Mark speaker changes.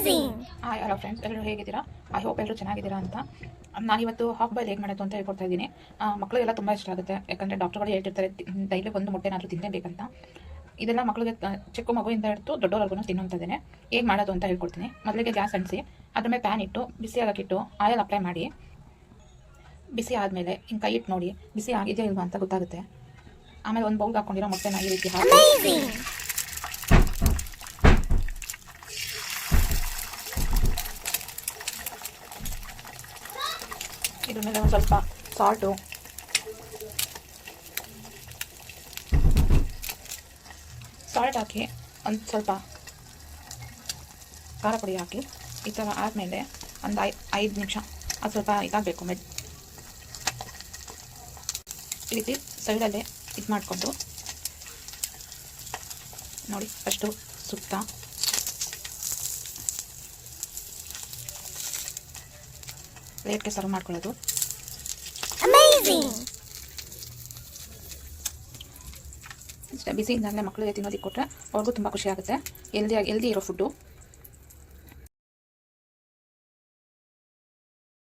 Speaker 1: Hi hello friends, ಎಲ್ಲರೂ ಹೇಗಿದ್ದೀರಾ? I hope ಎಲ್ಲರೂ ಚೆನ್ನಾಗಿದ್ದೀರಾ ಅಂತ. ನಾನಿವತ್ತು ಹಾಫ್ ಬಾಯ್ಲ್ ಹೇಗೆ ಮಾಡೋದು ಅಂತ ಹೇಳ್ಕೊಡ್ತಾ ಇದ್ದೀನಿ. ಮಕ್ಕಳಿಗೆಲ್ಲ ತುಂಬ ಇಷ್ಟ ಆಗುತ್ತೆ, ಯಾಕಂದರೆ ಡಾಕ್ಟರ್ಗಳು ಹೇಳ್ತಿರ್ತಾರೆ ಡೈಲಿ ಒಂದು ಮೊಟ್ಟೆನಾದರೂ ತಿನ್ನಲೇಬೇಕಂತ. ಇದೆಲ್ಲ ಮಕ್ಕಳಿಗೆ ಚಿಕ್ಕ ಮಗುವಿಂದ ಹಿಡಿದು ದೊಡ್ಡವರೆಗೂ ತಿನ್ನುವಂಥದ್ದೇನೆ. ಹೇಗೆ ಮಾಡೋದು ಅಂತ ಹೇಳ್ಕೊಡ್ತೀನಿ. ಮೊದಲಿಗೆ ಗ್ಯಾಸ್ ಅಂಟಿಸಿ ಅದ್ರ ಮೇಲೆ ಪ್ಯಾನ್ ಇಟ್ಟು ಬಿಸಿ ಆಗಕ್ಕಿಟ್ಟು ಆಯಿಲ್ ಅಪ್ಲೈ ಮಾಡಿ. ಬಿಸಿ ಆದಮೇಲೆ ಹಿಂಗೆ ಕೈ ಇಟ್ಟು ನೋಡಿ ಬಿಸಿ ಆಗಿದೆಯಾ ಇಲ್ವಾ ಅಂತ ಗೊತ್ತಾಗುತ್ತೆ. ಆಮೇಲೆ ಒಂದು ಬೌಲ್ಗೆ ಹಾಕೊಂಡಿರೋ ಮೊಟ್ಟೆನ ಈ ರೀತಿ ಹಾಕಿ ಇದ್ರ ಮೇಲೆ ಒಂದು ಸ್ವಲ್ಪ ಸಾಲ್ಟ್ ಹಾಕಿ ಒಂದು ಸ್ವಲ್ಪ ಖಾರ ಪುಡಿ ಹಾಕಿ ಈ ಥರ ಆದಮೇಲೆ ಒಂದು 5 ನಿಮಿಷ ಅದು ಸ್ವಲ್ಪ ಇದಾಗಬೇಕು. ಈ ರೀತಿ ಸೈಡಲ್ಲೇ ಇದು ಮಾಡಿಕೊಂಡು ನೋಡಿ ಫಸ್ಟು ಸುತ್ತ ಪ್ಲೇಟ್ಗೆ ಸರ್ವ್ ಮಾಡ್ಕೊಳ್ಳೋದು. ಬಿಸಿಯಿಂದಲೇ ಮಕ್ಕಳಿಗೆ ತಿನ್ನೋದಕ್ಕೆ ಕೊಟ್ಟರೆ ಅವ್ರಿಗೂ ತುಂಬ ಖುಷಿ ಆಗುತ್ತೆ. ಹೆಲ್ದಿ ಇರೋ ಫುಡ್ಡು.